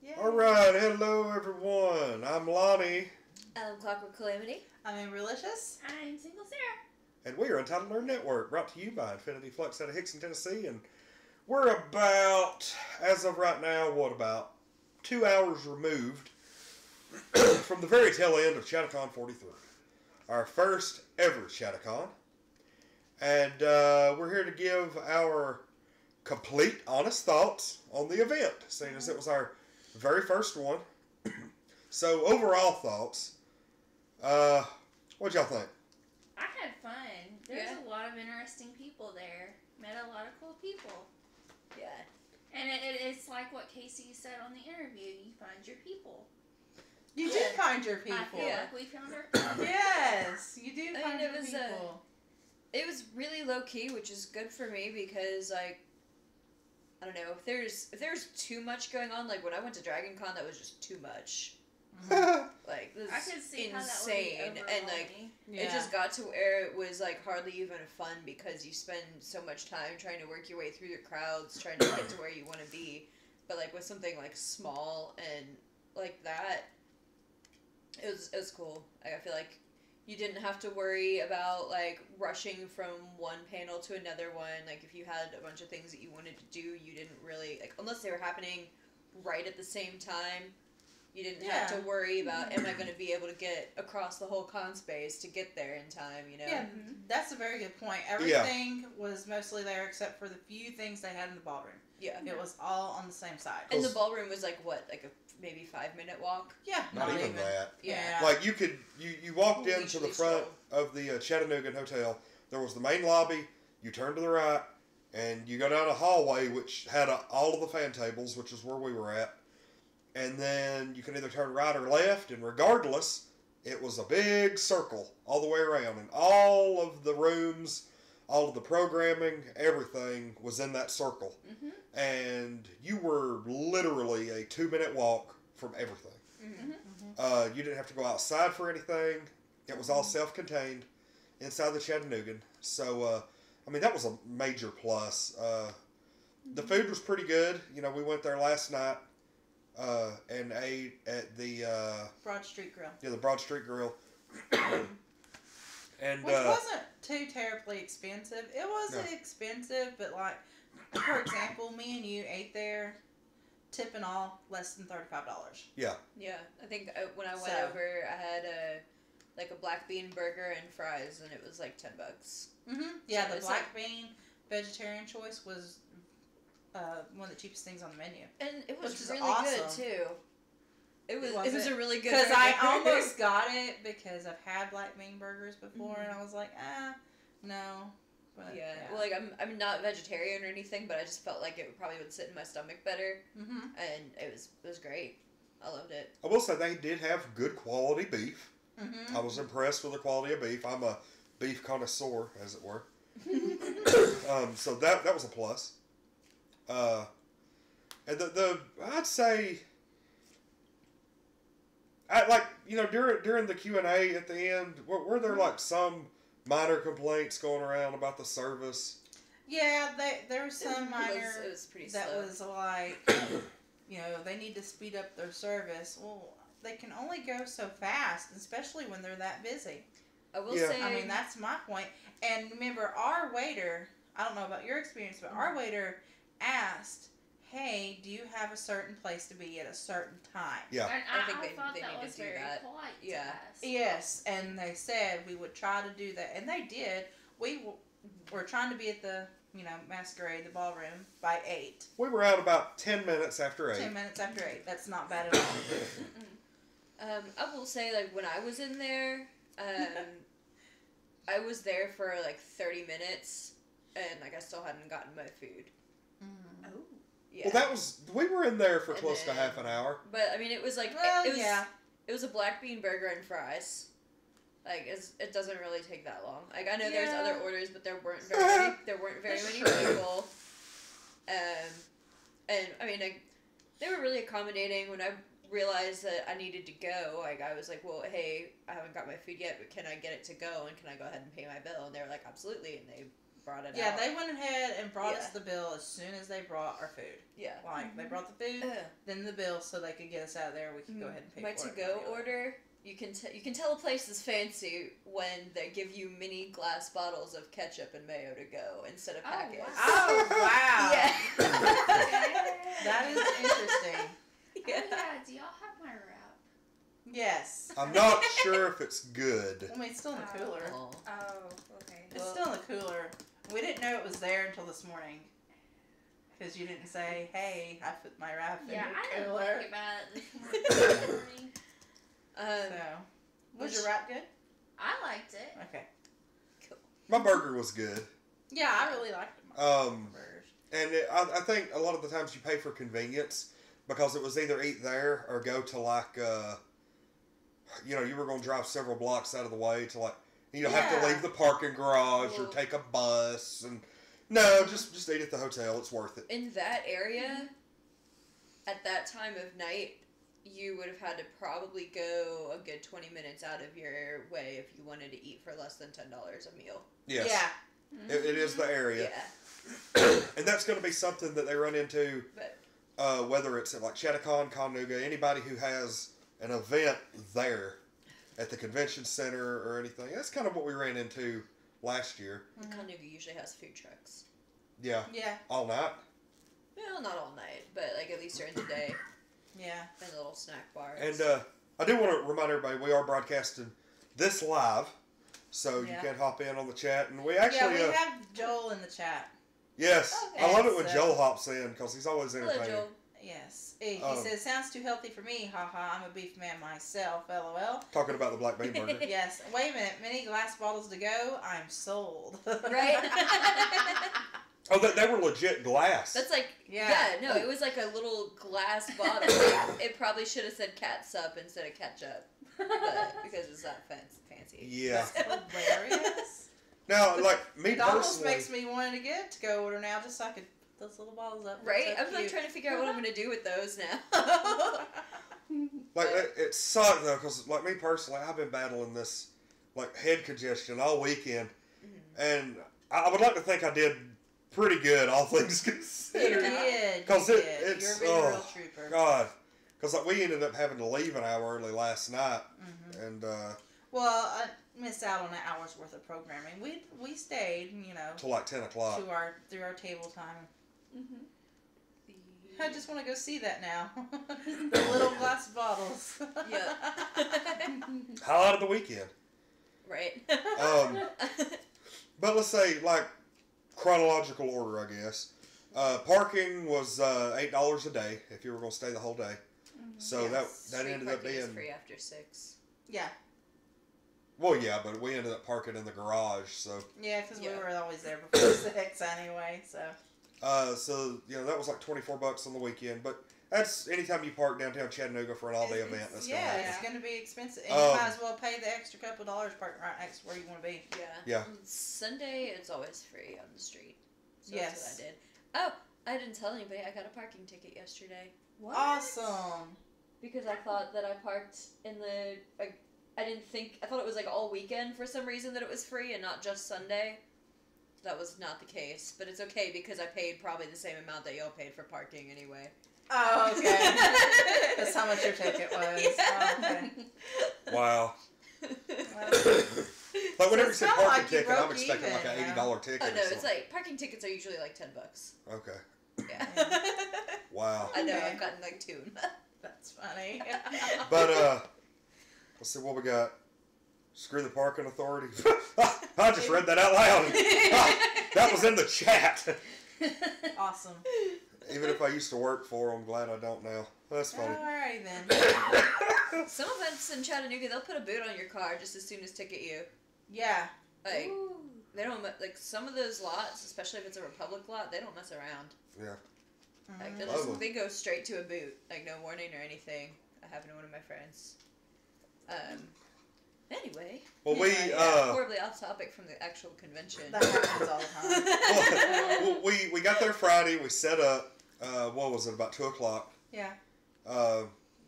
Yay. Alright, hello everyone. I'm Lonnie. I'm Clockwork Calamity. I'm Amberlicious. I'm Single Sarah. And we are Untitled Learn Network, brought to you by Infinity Flux out of Hickson, Tennessee. And we're about, as of right now, about 2 hours removed from the very tail end of Chattacon 43. Our first ever Chattacon. And we're here to give our complete, honest thoughts on the event, seeing as it was our very first one. So, overall thoughts. What'd y'all think? I had fun. There's Yeah. a lot of interesting people there. Met a lot of cool people. Yeah. And it's like what Casey said on the interview. You find your people. You did find your people. I feel like we found our Yes, you do I find mean, your people. It was really low key, which is good for me because, like, I don't know, if there's too much going on, like when I went to Dragon Con, that was just too much. Like, this I could see insane, how that would be and like Yeah. it just got to where it was like hardly even fun because you spend so much time trying to work your way through the crowds, trying to get to where you want to be. But like with something like small and like that, it was cool. Like, I feel like you didn't have to worry about like rushing from one panel to another one. Like if you had a bunch of things that you wanted to do, you didn't really like unless they were happening right at the same time. You didn't have to worry about, am I going to be able to get across the whole con space to get there in time, you know? Yeah, that's a very good point. Everything was mostly there except for the few things they had in the ballroom. Yeah. It was all on the same side. And the ballroom was like, what, like a maybe 5-minute walk? Yeah, Not even that. Yeah. Like, you walked into the front of the Chattanooga Hotel. There was the main lobby. You turn to the right, and you go down a hallway, which had all of the fan tables, which is where we were at. And then you can either turn right or left, and regardless, it was a big circle all the way around. And all of the rooms, all of the programming, everything was in that circle. Mm-hmm. And you were literally a 2-minute walk from everything. Mm-hmm. You didn't have to go outside for anything. It was all self-contained inside the Chattanoogan. So, I mean, that was a major plus. The food was pretty good. You know, we went there last night. And ate at the Broad Street Grill. Yeah, the Broad Street Grill. And which wasn't too terribly expensive. It wasn't expensive, but like, for example, me and you ate there, tip and all, less than $35. Yeah. Yeah, I think when I went over, I had a black bean burger and fries, and it was like $10. Mm-hmm. Yeah, So the black bean vegetarian choice was one of the cheapest things on the menu. And it was really awesome. good, too. It was a really good Because burger. I almost got it because I've had black bean burgers before, and I was like, no. But, yeah. Well, like, I'm not vegetarian or anything, but I just felt like it probably would sit in my stomach better. Mm-hmm. And it was great. I loved it. I will say they did have good quality beef. Mm-hmm. I was impressed with the quality of beef. I'm a beef connoisseur, as it were. So that was a plus. And I'd say, during the Q&A at the end, were there like some minor complaints going around about the service? Yeah, there was some minor. It was pretty that slow. was like, they need to speed up their service. Well, they can only go so fast, especially when they're that busy. I will say, I mean, that's my point. And remember, our waiter, I don't know about your experience, but our waiter asked, hey, do you have a certain place to be at a certain time? Yeah. And I think I thought they that need to was do very that. polite to Yeah. us. Yes, and they said we would try to do that, and they did. We were trying to be at the, masquerade, the ballroom, by 8. We were out about 10 minutes after 8. 10 minutes after 8. That's not bad at all. I will say, like, when I was in there, I was there for, like, 30 minutes, and, like, I still hadn't gotten my food. Mm-hmm. Oh. Yeah. Well, we were in there for close to half an hour. But, I mean, it was, like, it was a black bean burger and fries. Like, it doesn't really take that long. Like, I know there's other orders, but there weren't very many people. And, I mean, like, they were really accommodating. When I realized that I needed to go, like, I was like, well, hey, I haven't got my food yet, but can I get it to go, and can I go ahead and pay my bill? And they were like, absolutely, and they brought it Yeah, out. they went ahead and brought us Yeah. the bill as soon as they brought our food. Yeah. Like, they brought the food, then the bill, so they could get us out of there. We could go ahead and pay My for it. to-go order, you can tell a place is fancy when they give you mini glass bottles of ketchup and mayo to go instead of packets. wow. Oh, wow. Yeah. That is interesting. Oh, yeah. Do y'all have my wrap? Yes. I'm not sure if it's good. I mean, it's still in the cooler. Oh. Oh, okay. It's still in the cooler. We didn't know it was there until this morning. Because you didn't say, hey, I put my wrap in Yeah, your I didn't cooler. think about it this morning. Was your wrap good? I liked it. Okay. My burger was good. Yeah, I really liked it. Burgers. And I think a lot of the times you pay for convenience because it was either eat there or go to like, you were going to drive several blocks out of the way to like, have to leave the parking garage or take a bus. And no, just eat at the hotel. It's worth it. In that area, at that time of night, you would have had to probably go a good 20 minutes out of your way if you wanted to eat for less than $10 a meal. Yes. Yeah. It is the area. Yeah. And that's going to be something that they run into, whether it's at like Chattacon, Conuga, anybody who has an event there at the convention center or anything. That's kind of what we ran into last year. Conuga usually has food trucks. Yeah. Yeah. All night. Well, not all night, but like at least during the day. Yeah. And a little snack bar. And I do want to remind everybody we are broadcasting this live, so you can hop in on the chat. And we actually we have Joel in the chat. yes, Okay, I love it when so- Joel hops in because he's always Hello, entertaining. Joel. Yes. He says, sounds too healthy for me. Haha, I'm a beef man myself. LOL. Talking about the black bean burger. Yes. Wait a minute. Many glass bottles to go. I'm sold. Right? Oh, they were legit glass. That's like, no, it was like a little glass bottle. It probably should have said catsup instead of ketchup. But because it's not fancy. Yeah. That's hilarious. Now, like me It personally, almost makes me want to get to go order now just so I could put those little bottles up. Right? So I'm like cute. trying to figure out what I'm going to do with those now. like it sucked though, because like me personally, I've been battling this like head congestion all weekend, and I would like to think I did pretty good, all things You considered. did. Because you it's You're being a real trooper. God, because like we ended up having to leave an hour early last night, and Well, I missed out on an hour's worth of programming. We stayed, till like 10 o'clock. through our table time. I just want to go see that now. The little glass bottles. Yeah. Highlight of the weekend. Right. But let's say like chronological order, I guess. Parking was $8 a day if you were going to stay the whole day. So Yes. that ended up Parking is being free after 6. Yeah. well, yeah, but we ended up parking in the garage. So Yeah, because we Yeah. were always there before 6 anyway, so. so that was like $24 on the weekend. But that's anytime you park downtown Chattanooga for an all day event. That's gonna happen. it's going to be expensive. And you might as well pay the extra couple of dollars parking right next to where you want to be. Yeah. Yeah. Sunday, it's always free on the street. So Yes. that's what I did. Oh, I didn't tell anybody I got a parking ticket yesterday. What? Awesome. Because I thought that I parked in the... I thought it was like all weekend for some reason that it was free and not just Sunday. That was not the case. But it's okay because I paid probably the same amount that y'all paid for parking anyway. Oh, okay. That's how much your ticket was. Yeah. Oh, okay. Wow. Well, Like whenever you it's said not parking like you ticket, I'm broke expecting like even, an $80 ticket. Oh or no, it's something. like parking tickets are usually like $10. Okay. Yeah. Wow. I know, Okay. I've gotten like 2. that's funny. But let's see what we got. Screw the parking authority. I just read that out loud. That was in the chat. Awesome. Even if I used to work for them, glad I don't now. That's funny. Alright then. Some events in Chattanooga, they'll put a boot on your car just as soon as ticket you. Yeah. Like, Ooh. they don't, like, some of those lots, especially if it's a Republic lot, they don't mess around. Yeah. Like, Lovely. they go straight to a boot. Like, no warning or anything. That happened to one of my friends. Anyway. Well, we horribly off topic from the actual convention. That happens all the time. well, we got there Friday. We set up. What was it? About 2 o'clock. Yeah.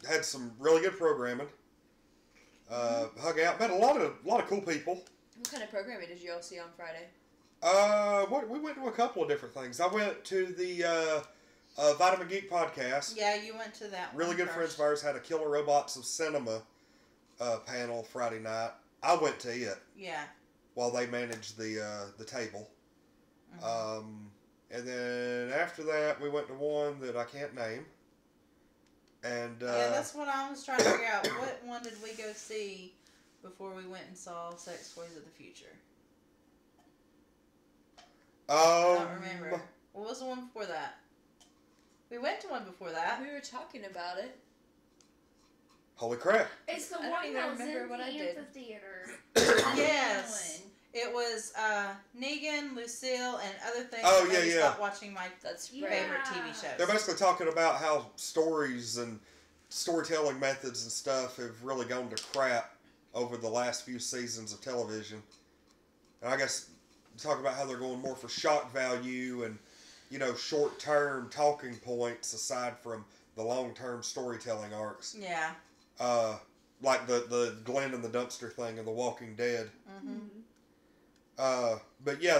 Had some really good programming. Hung out. Met a lot of cool people. What kind of programming did you all see on Friday? We went to a couple of different things. I went to the Vitamin Geek podcast. Yeah, you went to that one. Really good friends of ours had a Killer Robots of Cinema panel Friday night. I went to it. Yeah. While they managed the table. Mm-hmm. And then after that, we went to one that I can't name. And yeah, that's what I was trying to figure out. What one did we go see before we went and saw Sex Toys of the Future? I don't remember. What was the one before that? We went to one before that. We were talking about it. Holy crap. It's the I don't one even that was remember in what the I did. amphitheater. Yes. It was Negan, Lucille, and other things Oh, that made me yeah. stop watching my That's Yeah. favorite TV shows. They're basically talking about how stories and storytelling methods and stuff have really gone to crap over the last few seasons of television. And I guess talk about how they're going more for shock value and, short-term talking points aside from the long-term storytelling arcs. Yeah. Like the Glenn and the dumpster thing in The Walking Dead. Mm-hmm. But yeah,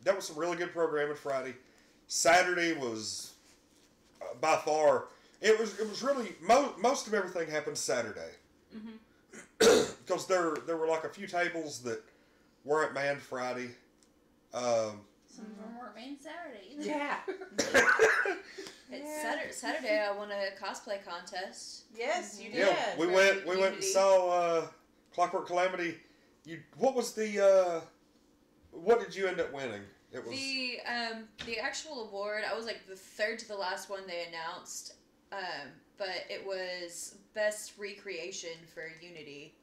that was some really good programming Friday. Saturday was by far it was really most of everything happened Saturday. Because there were like a few tables that weren't manned Friday. Some of them weren't made Saturday. Yeah. Saturday. I won a cosplay contest. Yes, you did. Yeah, we went and saw Clockwork Calamity. What did you end up winning? It was the actual award. I was like the third to the last one they announced, but it was best recreation for Unity.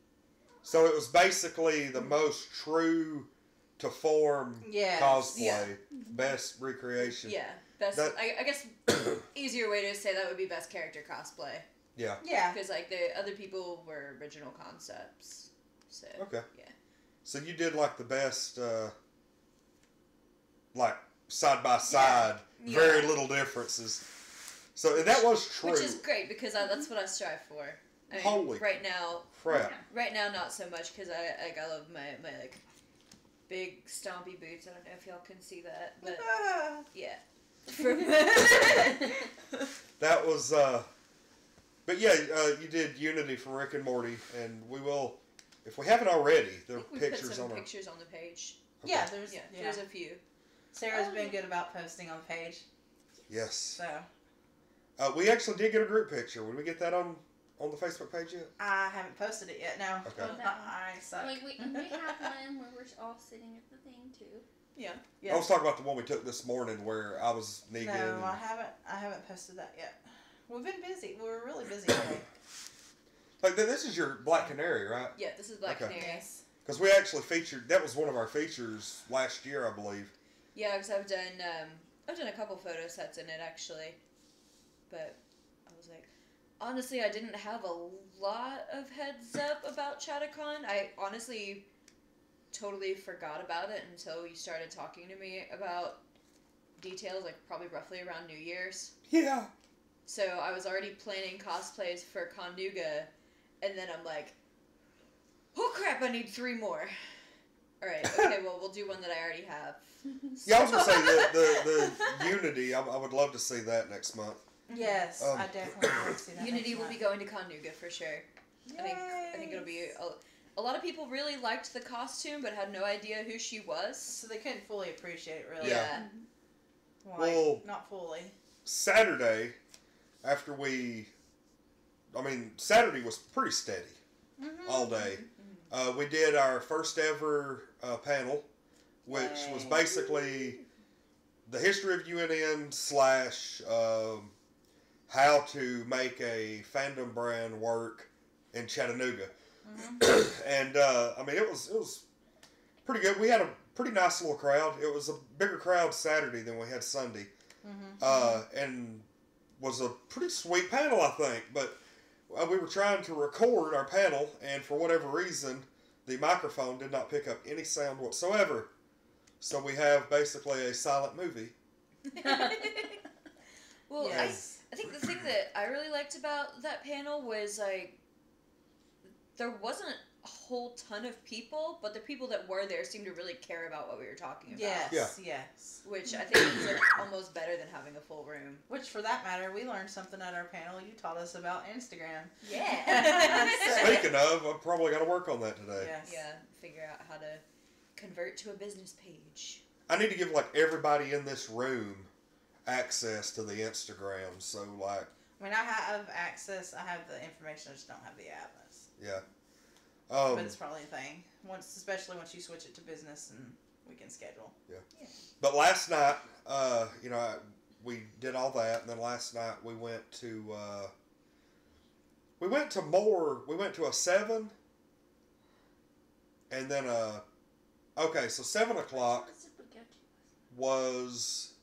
So it was basically the most true to form cosplay, Yeah. best recreation. Yeah, best. I guess easier way to say that would be best character cosplay. Yeah. Yeah. Because like the other people were original concepts. So Okay. Yeah. So you did like the best, like side by side, Yeah. very little differences. So and that was true. Which is great because that's what I strive for. I mean, Holy right now, crap! Right now, not so much because I love my like big stompy boots. I don't know if y'all can see that, but yeah. That was, but yeah, you did Unity for Rick and Morty, and we will, if we haven't already, there are we pictures put some on pictures on the page. Okay. Yeah, There's a few. Sarah's been good about posting on the page. Yes. So. We actually did get a group picture. Would we get that on the Facebook page yet? I haven't posted it yet. No. Okay. I suck. Like we have one where we're all sitting at the thing too. Yeah. I was talking about the one we took this morning where I was Negan. No, I haven't posted that yet. We've been busy. We were really busy today. Like this is your Black Canary, right? Yeah, this is Black Canary. Yes. Because we actually featured. That was one of our features last year, I believe. Yeah, because I've done a couple photo sets in it actually, but I was like, honestly, I didn't have a lot of heads up about Chattacon. I honestly totally forgot about it until you started talking to me about details, like probably roughly around New Year's. Yeah. So I was already planning cosplays for Connuga, and then I'm like, oh crap, I need 3 more. Alright, okay, well, we'll do one that I already have. Yeah, I was going to say the Unity, I would love to see that next month. Yes, I definitely want to see that. Unity will be going to Connuga for sure. Yay. I think it'll be... A lot of people really liked the costume, but had no idea who she was. So they couldn't fully appreciate it, really. Yeah. Well, not fully. Saturday, after Saturday was pretty steady all day. We did our first ever panel, which was basically the history of UNN / how to make a fandom brand work in Chattanooga. And it was pretty good. We had a pretty nice little crowd. It was a bigger crowd Saturday than we had Sunday, and was a pretty sweet panel, I think. But we were trying to record our panel, and for whatever reason, the microphone did not pick up any sound whatsoever. So we have basically a silent movie. Well, yes. I think the thing that I really liked about that panel was like there wasn't a whole ton of people, but the people that were there seemed to really care about what we were talking about. Yes, yes. Which I think is almost better than having a full room. Which, for that matter, we learned something at our panel. You taught us about Instagram. Yeah. Speaking of, I've probably got to work on that today. Yes. Yeah, figure out how to convert to a business page. I need to give like everybody in this room access to the Instagram. So like, I mean, I have access. I have the information. I just don't have the app. yeah. But it's probably a thing. Especially once you switch it to business and we can schedule. Yeah. But last night, we did all that, and then last night we went to a 7, and then so 7 o'clock was,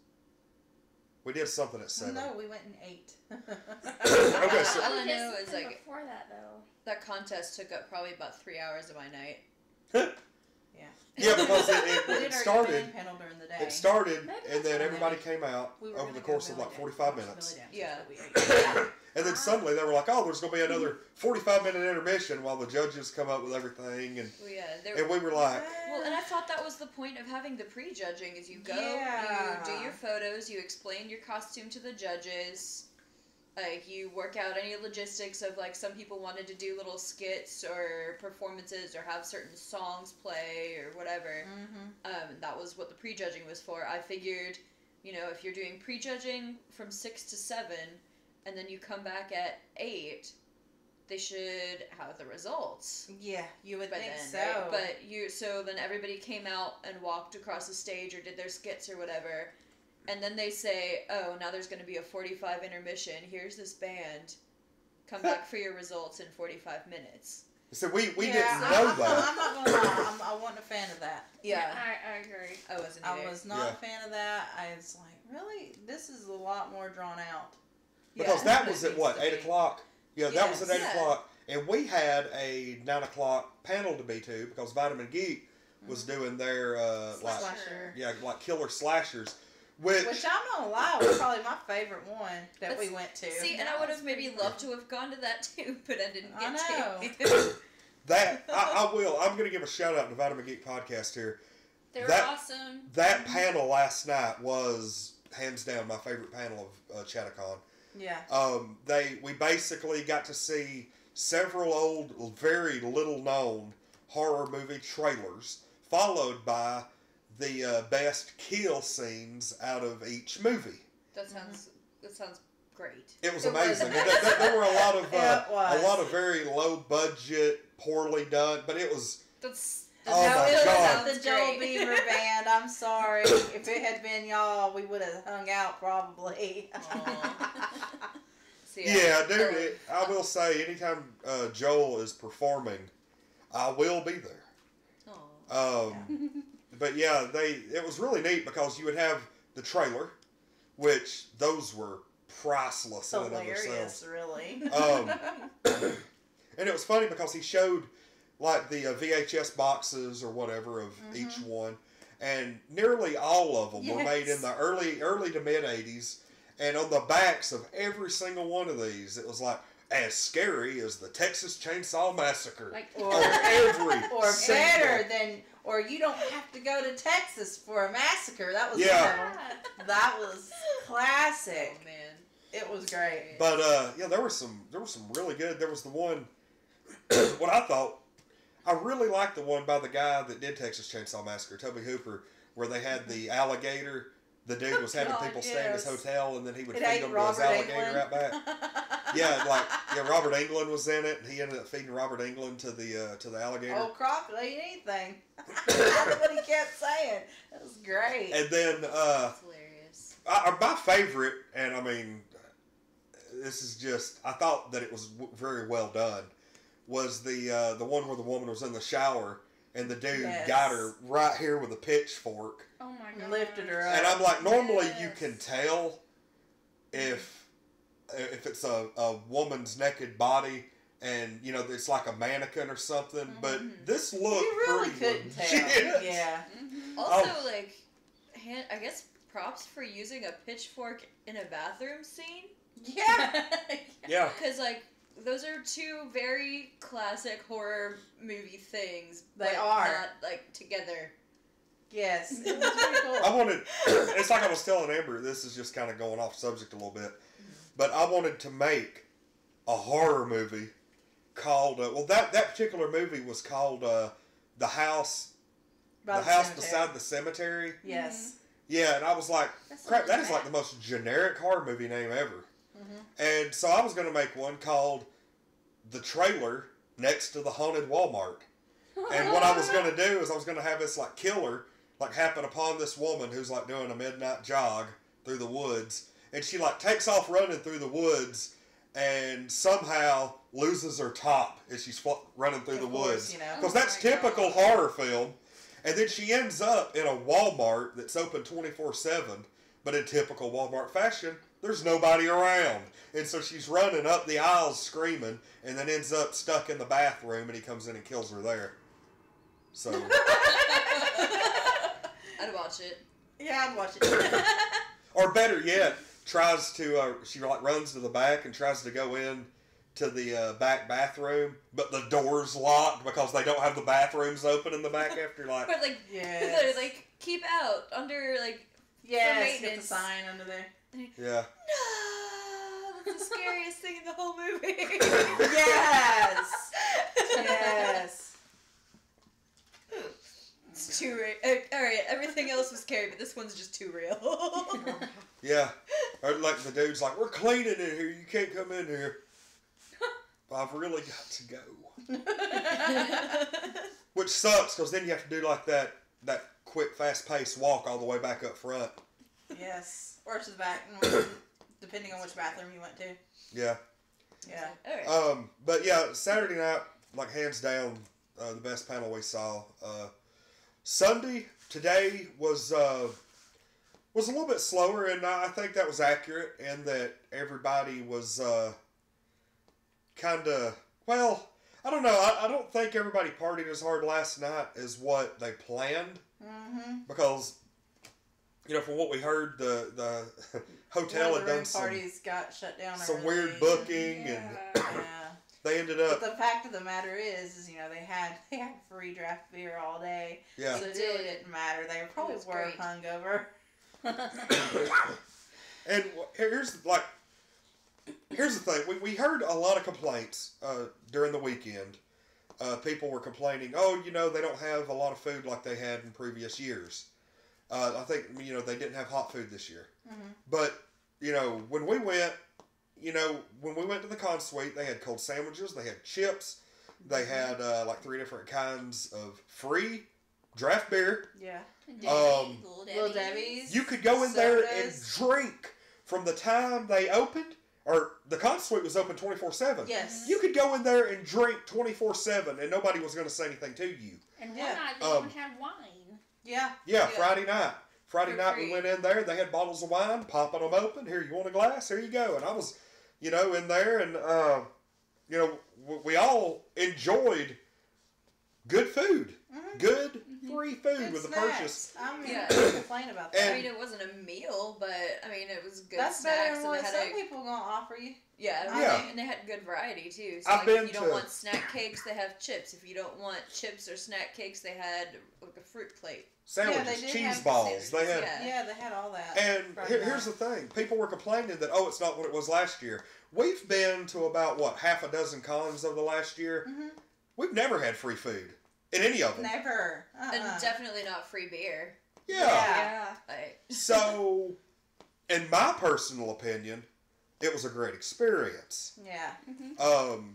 we did something at 7. No, we went and ate. Okay, so all I know is like before that though. that contest took up probably about 3 hours of my night. yeah, because We it did our started. evening panel during the day. It started, Maybe and that's then what everybody came out We were over gonna the go course of Billy like Dance, 45 watch minutes. Billy Dance, Yeah. that's what we ate. And then suddenly they were like, "Oh, there's going to be another 45-minute intermission while the judges come up with everything," and Well, yeah, and we were like, well, and I thought that was the point of having the pre-judging is you go, Yeah. you do your photos, you explain your costume to the judges, like you work out any logistics of like some people wanted to do little skits or performances or have certain songs play or whatever. That was what the pre-judging was for. I figured, if you're doing pre-judging from 6 to 7, and then you come back at 8, they should have the results. Yeah, you would By think then, so. right? So then everybody came out and walked across the stage or did their skits or whatever, and then they say, "Oh, now there's going to be a 45 intermission. Here's this band. Come back for your results in 45 minutes." so we didn't Yeah, know I'm that. not gonna lie. I wasn't a fan of that. Yeah, I agree. I wasn't I either. was not a fan of that. I was like, really? This is a lot more drawn out. Because Yeah, that was it at what, needs to 8 be. o'clock? Yeah, that was at 8 Yes. o'clock. And we had a 9 o'clock panel to be to because Vitamin Geek was doing their, Slasher. like killer slashers. Which Which I'm not gonna lie, was probably my favorite one that we That's- went to. See, and I would have maybe loved to have gone to that too, but I didn't I get know. to. that, I will. I'm going to give a shout out to Vitamin Geek Podcast here. They were That- awesome. That panel last night was hands down my favorite panel of Chattacon. Yeah. We basically got to see several old, very little known horror movie trailers, followed by the best kill scenes out of each movie. That sounds great. It was It was. amazing. There were a lot of It was. very low budget, poorly done, but it was. That's Oh no, my it God. wasn't the Joel Beaver band. I'm sorry. If it had been y'all, we would have hung out probably. So, Yeah, dude. I will say, anytime Joel is performing, I will be there. Aw. But yeah, it was really neat because you would have the trailer, which those were priceless in and of Hilarious, themselves. really. And it was funny because he showed like the VHS boxes or whatever of each one, and nearly all of them were made in the early to mid 80s, and on the backs of every single one of these, it was like as scary as the Texas Chainsaw Massacre. Like, Or, every or single- better than, or you don't have to go to Texas for a massacre. That was Yeah. that was classic. Oh man. It was great. But yeah, there were some really good. There was the one. What I thought, I really liked the one by the guy that did Texas Chainsaw Massacre, Toby Hooper, where they had the alligator. The dude was having God, people stay in his yes. hotel, and then he would It feed ate them to his Robert alligator Englund. out back. Yeah, Robert Englund was in it, and he ended up feeding Robert Englund to the alligator. Oh, crop, it ain't anything. That's what he kept saying. It was great. And then That's hilarious. my favorite, and I mean, this is just, I thought that it was very well done, was the one where the woman was in the shower and the dude Yes. got her right here with a pitchfork. oh my god. Lifted her up. And I'm like, normally you Yes. can tell if it's a woman's naked body and, you know, it's like a mannequin or something, but this looked you really pretty couldn't tell. legit. Yeah. Also, Oh. like, I guess props for using a pitchfork in a bathroom scene. Yeah. Yeah. Because, like, those are two very classic horror movie things. They but are. not, like, together. Yes, it was pretty cool. I wanted, it's like I was telling Amber, this is just kind of going off subject a little bit, but I wanted to make a horror movie called, that particular movie was called The House, By the House cemetery. Beside the Cemetery. Yes. Yeah, and I was like, That's crap, not that is bad. like the most generic horror movie name ever. Mhm. And so I was going to make one called The Trailer Next to the Haunted Walmart. And what I was going to do is I was going to have this like killer like happen upon this woman who's like doing a midnight jog through the woods. And she like takes off running through the woods and somehow loses her top as she's running through Of the course, woods. you know. Because Oh that's my typical God. horror film. And then she ends up in a Walmart that's open 24/7. But in typical Walmart fashion, there's nobody around. And so she's running up the aisles screaming and then ends up stuck in the bathroom and he comes in and kills her there. So, I'd watch it. Yeah, I'd watch it. or better yet, tries to, she like runs to the back and tries to go in to the back bathroom, but the door's locked because they don't have the bathrooms open in the back after like, But, like, Yes. they're like, keep out under, like, Yes, get the maintenance. sign under there. yeah. no, that's the scariest thing in the whole movie. Yes. Yes. It's too real. Alright, everything else was scary, but this one's just too real. Yeah. Or like the dude's like, we're cleaning in here, you can't come in here. I've really got to go. Which sucks because then you have to do like that quick, fast-paced walk all the way back up front. Yes. Or to the back, depending on which bathroom you went to. Yeah. Yeah. Alright. But yeah, Saturday night, like hands down, the best panel we saw. Sunday today was a little bit slower, and I think that was accurate, in that everybody was kind of, well, I don't know. I don't think everybody partied as hard last night as what they planned, Mm-hmm. because from what we heard, the hotel One had of the room done parties got shut down some early. weird booking, and Yeah. Yeah. they ended But up, the fact of the matter is they had free draft beer all day, yeah. so it They really did. didn't matter. They probably was were great. hungover. And here's the thing. We heard a lot of complaints during the weekend. People were complaining, they don't have a lot of food like they had in previous years. I think, they didn't have hot food this year. Mhm. But, when we went to the con suite, they had cold sandwiches, they had chips, they had like 3 different kinds of free draft beer. Yeah. Little Little Debbie's. You could go in there and Sodas. drink from the time they opened, or the con suite was open 24/7. Yes. You could go in there and drink 24/7 and nobody was going to say anything to you. And one Yeah. night they even had wine. Yeah. Yeah, Yeah. Friday night. Friday For night we free. went in there, they had bottles of wine, popping them open. Here, you want a glass? Here you go. And I was, in there, and, we all enjoyed good food. Mhm. Good, free food Good with the snacks. purchase. I mean, Yeah. can't complain about that. I mean, it wasn't a meal, but I mean, it was good That's better snacks, than and what they had some a people gonna offer you. Yeah. and they had good variety too. So I've like, been if you don't to- want snack cakes, they have chips. If you don't want chips or snack cakes, they had like a fruit plate. Sandwiches, they did cheese have balls. They had Yeah. Yeah, they had all that. And Friday here's the night. thing. People were complaining that, it's not what it was last year. We've been to about, half a dozen cons over the last year. Mhm. We've never had free food in any of them. Never. And definitely not free beer. Yeah. Yeah. Like, So, in my personal opinion, it was a great experience. Yeah.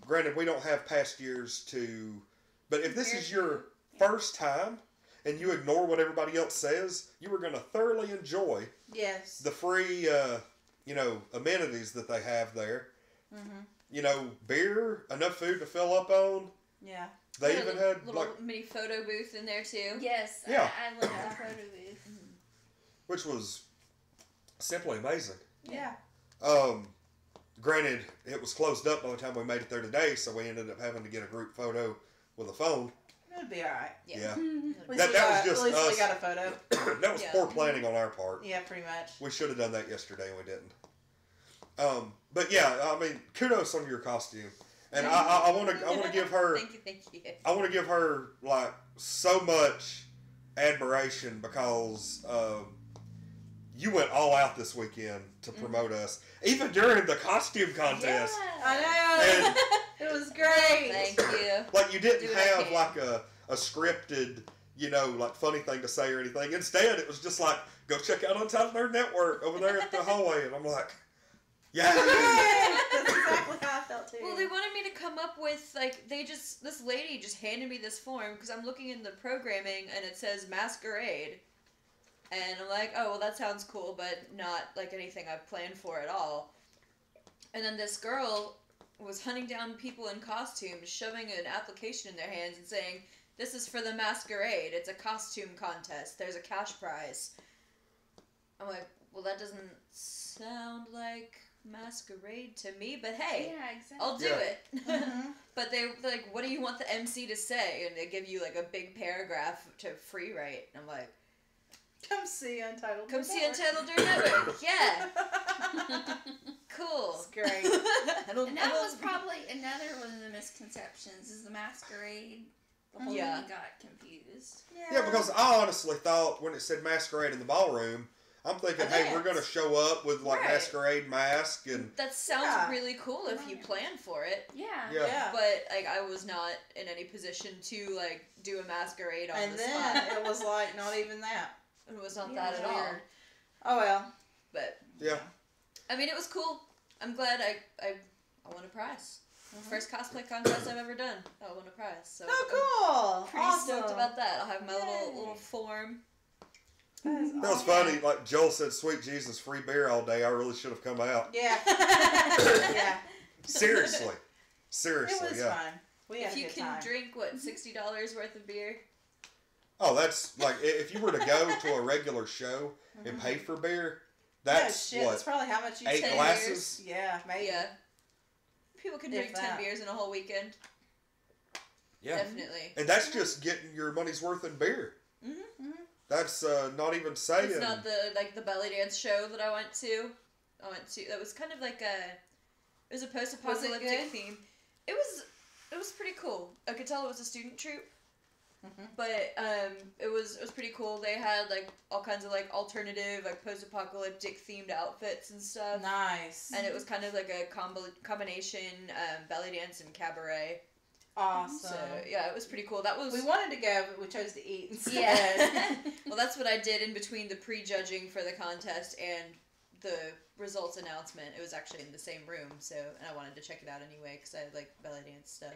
Granted, we don't have past years to... But if this is your first time, and you ignore what everybody else says, you are going to thoroughly enjoy Yes. the free, amenities that they have there. Mhm. Beer, enough food to fill up on. Yeah. They a even little, had, little mini photo booth in there too. Yes. Yeah. I love that photo booth. which was simply amazing. Yeah. Granted, it was closed up by the time we made it there today, so we ended up having to get a group photo with a phone. It'd be alright. Yeah. At least That we was got- just At least us. we got a photo. That was Yeah. poor planning on our part. Yeah, pretty much. We should have done that yesterday and we didn't. But yeah, I mean, kudos on your costume. And I want to give her. Thank you. I want to give her like so much admiration because you went all out this weekend to promote us, even during the costume contest. I know. It was great. Thank you. Like you didn't Do what I have can. like a scripted, like funny thing to say or anything. Instead, it was just like, go check out Untitled Nerd Network over there at the hallway, and I'm like, yeah. That's exactly how I felt too. Well, they wanted me to come up with, like, this lady just handed me this form, because I'm looking in the programming, and it says masquerade. And I'm like, oh, well, that sounds cool, but not, like, anything I've planned for at all. And then this girl was hunting down people in costumes, shoving an application in their hands and saying, this is for the masquerade. It's a costume contest. There's a cash prize. I'm like, well, that doesn't sound like masquerade to me, but hey, Yeah, exactly. I'll do Yeah. it. Mhm. But they're like, what do you want the MC to say? And they give you like a big paragraph to free write. And I'm like, Come see Untitled. come see Network. Untitled Nerd Network. Yeah, cool. It's great. And that was probably another one of the misconceptions is the masquerade. The whole Yeah. thing got confused. Yeah, because I honestly thought when it said masquerade in the ballroom, I'm thinking, A hey, dance. we're going to show up with like Right. masquerade mask and That sounds Yeah. really cool if you Right. plan for it. Yeah. Yeah. Yeah. But like, I was not in any position to like do a masquerade on And the then spot. it was like not even that. It was not Yeah, that at it was all. weird. Oh well. But yeah. I mean, it was cool. I'm glad I won a prize. Mhm. First cosplay contest I've ever done. I won a prize. So I'm Oh, cool. pretty Awesome. stoked about that. I'll have my Yay. little form. That is That was awesome. funny. Like Joel said, "Sweet Jesus, free beer all day." I really should have come out. Yeah. Yeah. Seriously, It seriously, was yeah. fun. We had If a you good can time. drink what $60 worth of beer. Oh, that's like if you were to go to a regular show and pay for bear, that's shit. That's what probably how much you 8 spend. glasses. Yeah, maybe. Yeah. People can If drink 10 that. beers in a whole weekend. Yeah, Definitely. and that's just getting your money's worth in beer. Mm-hmm. That's not even saying. It's not the belly dance show that I went to. That was kind of like it was a post-apocalyptic good? theme. It was pretty cool. I could tell it was a student troupe. Mhm. But it was pretty cool. They had like all kinds of like alternative like post-apocalyptic themed outfits and stuff. Nice. And it was kind of like a combination belly dance and cabaret. Awesome. So yeah, it was pretty cool. That was We wanted to go, but we chose to eat instead. yeah. Well, that's what I did in between the prejudging for the contest and the results announcement. It was actually in the same room, so and I wanted to check it out anyway because I like belly dance stuff.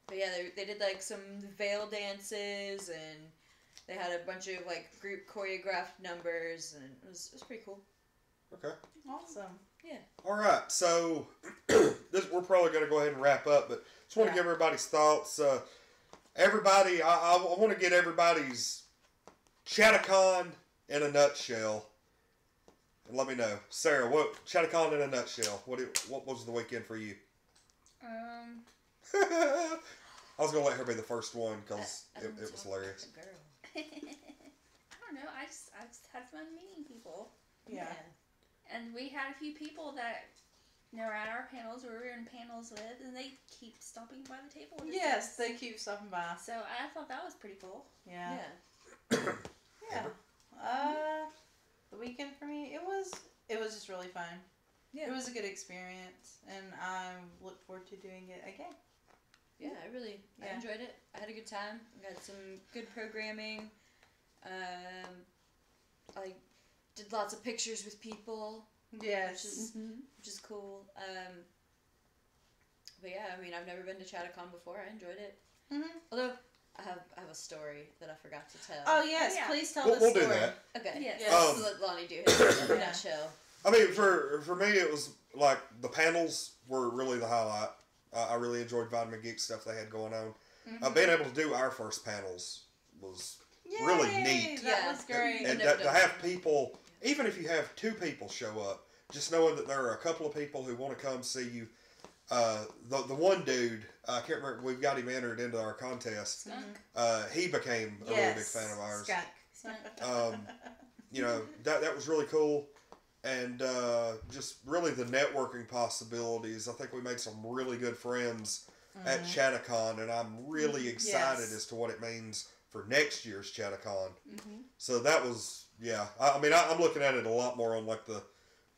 But yeah, they did like some veil dances and they had a bunch of like group choreographed numbers and it was pretty cool. Okay. Awesome. All right, so we're probably going to go ahead and wrap up, but just want to Yeah. give everybody's thoughts. Everybody, I want to get everybody's Chattacon in a nutshell. And let me know, Sarah. What Chattacon in a nutshell? What was the weekend for you? I was gonna let her be the first one because I it don't was talk hilarious. like a girl. I don't know. I just had fun meeting people, Yeah. and we had a few people that were at our panels, or we were in panels with, and they keep stopping by the table. With Yes, us. they keep stopping by. So I thought that was pretty cool. Yeah. Yeah. Yeah. The weekend for me, it was just really fun. Yeah. It was a good experience, and I look forward to doing it again. Yeah, I Yeah. enjoyed it. I had a good time. I got some good programming. I did lots of pictures with people, Yes. which is cool. But yeah, I mean, I've never been to Chattacon before. I enjoyed it. Mm-hmm. Although I have a story that I forgot to tell. Oh yes, Yeah. please tell We'll the do story. that. Okay. Yes. Let's let Lonnie do his in a Yeah. nutshell. I mean, for me, it was like the panels were really the highlight. I really enjoyed Vitamin Geek stuff they had going on. Mhm. Being able to do our first panels was really Yay, neat. That Yeah. was great. and never to done have that. people, even if you have 2 people show up, just knowing that there are a couple of people who want to come see you. The one dude, I can't remember. We've got him entered into our contest. Skunk. He became a really big fan of ours. Skunk. You know, that was really cool. and just really the networking possibilities. I think we made some really good friends at Chattacon, and I'm really excited as to what it means for next year's Chattacon. So that was, yeah. I mean, I'm looking at it a lot more on like the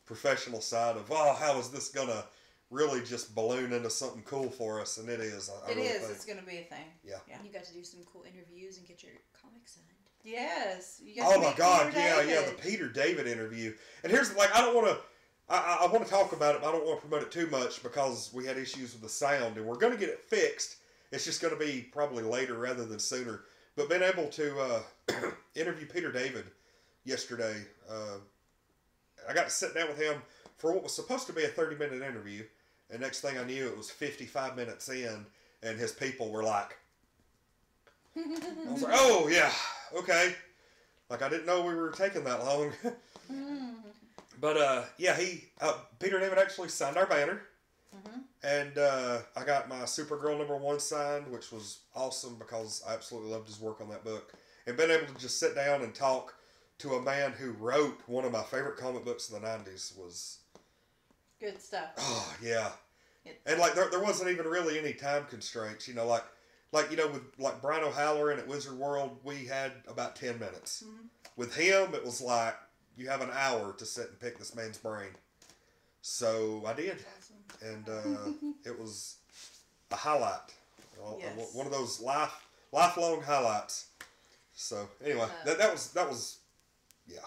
professional side of, how is this gonna really just balloon into something cool for us? And it is. I It really is. think. It's going to be a thing. Yeah. You got to do some cool interviews and get your comic signed. Yes. You Oh to my meet God! Peter Yeah, David. the Peter David interview. And here's like, I don't want to. I want to talk about it, but I don't want to promote it too much because we had issues with the sound, and we're going to get it fixed. It's just going to be probably later rather than sooner. But being able to interview Peter David yesterday, I got to sit down with him for what was supposed to be a 30-minute interview, and next thing I knew, it was 55 minutes in, and his people were like, I was like, oh yeah, okay. Like I didn't know we were taking that long. But yeah, Peter David actually signed our banner, and I got my Supergirl #1 signed, which was awesome because I absolutely loved his work on that book. And being able to just sit down and talk to a man who wrote one of my favorite comic books of the 90s was good stuff. Oh yeah, and like there wasn't even really any time constraints, like you know, with like Brian O'Halloran at Wizard World, we had about 10 minutes. With him, it was like you have an hour to sit and pick this man's brain. So I did, and it was a highlight, one of those lifelong highlights. So anyway, that was yeah.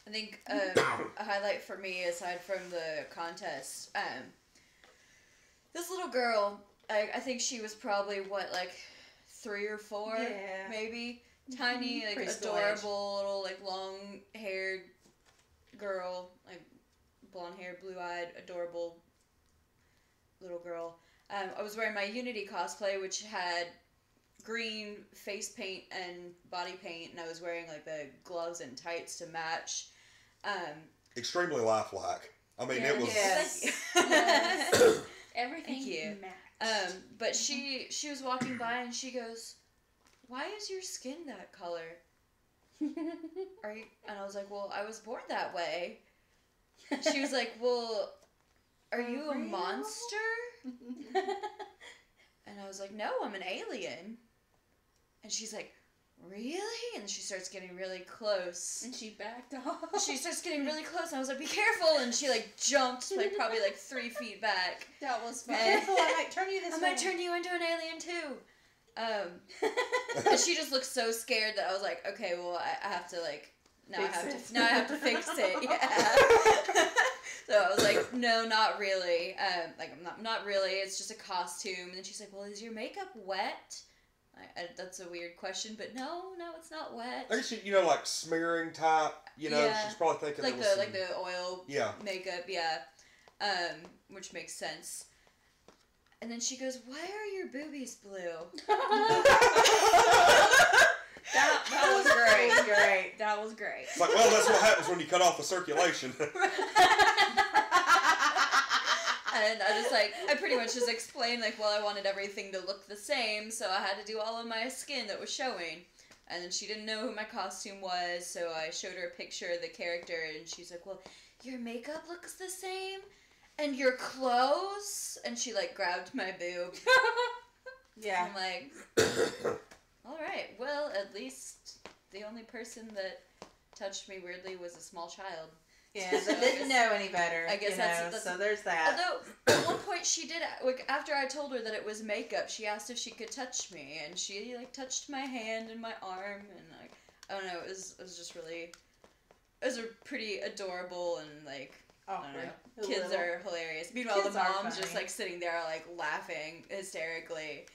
I think a highlight for me, aside from the contest, this little girl, I think she was probably, like 3 or 4, maybe? Tiny, like, adorable, little, like, long-haired girl, like, blonde-haired, blue-eyed, adorable little girl. I was wearing my Unity cosplay, which had green face paint and body paint, and I was wearing, like, the gloves and tights to match. Extremely lifelike. I mean, it was. Yes. Everything matched. But she was walking by and she goes, "Why is your skin that color?" Are you? And I was like, "Well, I was born that way." She was like, "Well, are you a monster?" And I was like, "No, I'm an alien." And she's like, "Really?" And she starts getting really close. And she backed off. She starts getting really close, and I was like, "Be careful!" And she like jumped like probably like 3 feet back. That was fun. Be careful, I might turn you this way. I might turn you into an alien too. And she just looked so scared that I was like, "Okay, well, I have to like now I have to fix it." Yeah. So I was like, "No, not really. Like I'm not really. It's just a costume." And then she's like, "Well, is your makeup wet?" That's a weird question, but no, it's not wet. I guess like smearing type. She's probably thinking like the oil makeup, which makes sense. And then she goes, "Why are your boobies blue?" That was great. That was great. It's like, well, that's what happens when you cut off the circulation. And I pretty much just explained, like, well, I wanted everything to look the same, so I had to do all of my skin that was showing. And then she didn't know who my costume was, so I showed her a picture of the character, and she's like, "Well, your makeup looks the same, and your clothes," and she, like, grabbed my boob. Yeah. I'm like, all right, well, at least the only person that touched me weirdly was a small child. Yeah, but didn't know any better. I guess that's so there's that. Although, at one point she did, like, after I told her that it was makeup, she asked if she could touch me, and she, like, touched my hand and my arm, and, like, I don't know, it was just really, it was a pretty adorable, and, like, I don't know, kids are hilarious. Meanwhile, the mom's just, like, sitting there, like, laughing hysterically.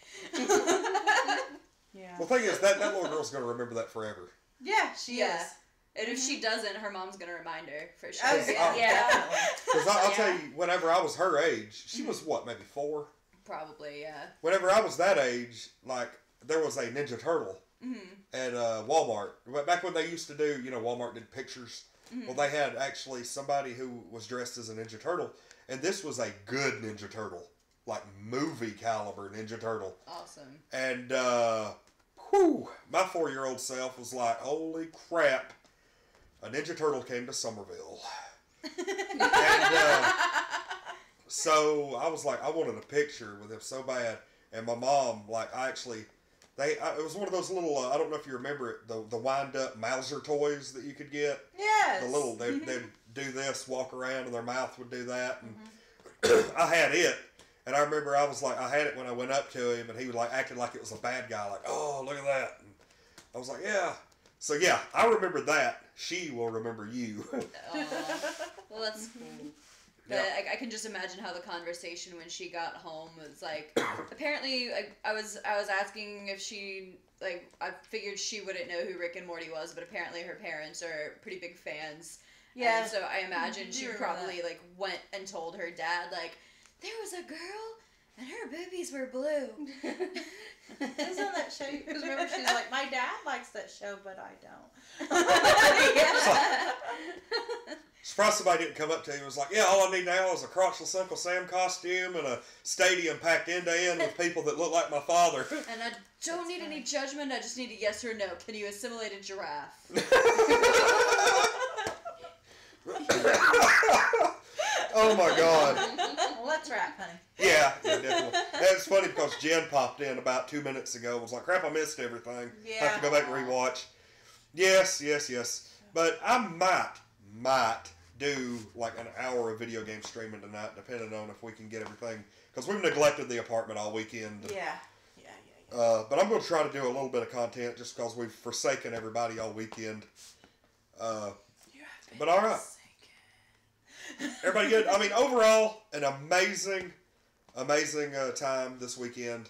Yeah. Well, the thing is, that little girl's going to remember that forever. Yeah, she is. And if she doesn't, her mom's going to remind her, for sure. Oh, yeah. Because I'll tell you, whenever I was her age, she was what, maybe 4? Probably, yeah. Whenever I was that age, like, there was a Ninja Turtle at Walmart. Back when they used to do, Walmart did pictures. Well, they had actually somebody who was dressed as a Ninja Turtle, and this was a good Ninja Turtle. Like, movie caliber Ninja Turtle. Awesome. And, my 4-year-old self was like, holy crap. A Ninja Turtle came to Somerville. And so I was like, I wanted a picture with him so bad. And my mom, like, it was one of those little, I don't know if you remember it, the wind-up Mauser toys that you could get. Yes. The little, they'd do this, walk around, and their mouth would do that. And I had it. And I remember I had it when I went up to him, and he was like acting like it was a bad guy, like, oh, look at that. And I was like, yeah. So, yeah, I remember that. She will remember you. Well, that's cool. But I can just imagine how the conversation when she got home was like. Apparently, I was asking if she I figured she wouldn't know who Rick and Morty was, but apparently her parents are pretty big fans. Yeah. And so I imagine she probably went and told her dad there was a girl and her boobies were blue. Isn't that show? Because remember, she's like, my dad likes that show, but I don't. Surprised somebody didn't come up to you and was like, yeah, all I need now is a crotchless Uncle Sam costume and a stadium packed end to end with people that look like my father. And I don't need any judgment, I just need a yes or no. Can you assimilate a giraffe? Oh my God. Well, let's wrap, honey. Yeah, definitely. And it's funny because Jen popped in about 2 minutes ago and was like, crap, I missed everything. Yeah. Have to go back and rewatch. Yes. But I might do an hour of video game streaming tonight, depending on if we can get everything. Because we've neglected the apartment all weekend. Yeah. But I'm going to try to do a little bit of content just because we've forsaken everybody all weekend. But all right. Everybody good? I mean, overall, an amazing time this weekend.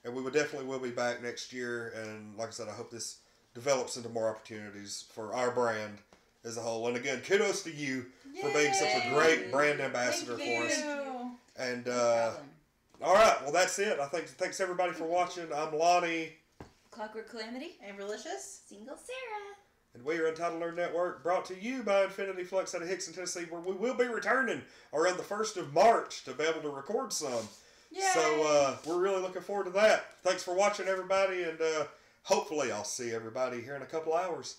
And we definitely will be back next year. And like I said, I hope this develops into more opportunities for our brand as a whole. And again, kudos to you for being such a great brand ambassador for us. And all right, well that's it. I think thanks everybody for watching. I'm Lonnie. Clockwork Calamity. Amberlicious. Single Sarah. And we are Untitled Learn Network, brought to you by Infinity Flux out of Hickson, Tennessee, where we will be returning around the 1st of March to be able to record some. Yay. So we're really looking forward to that. Thanks for watching, everybody, and hopefully I'll see everybody here in a couple hours.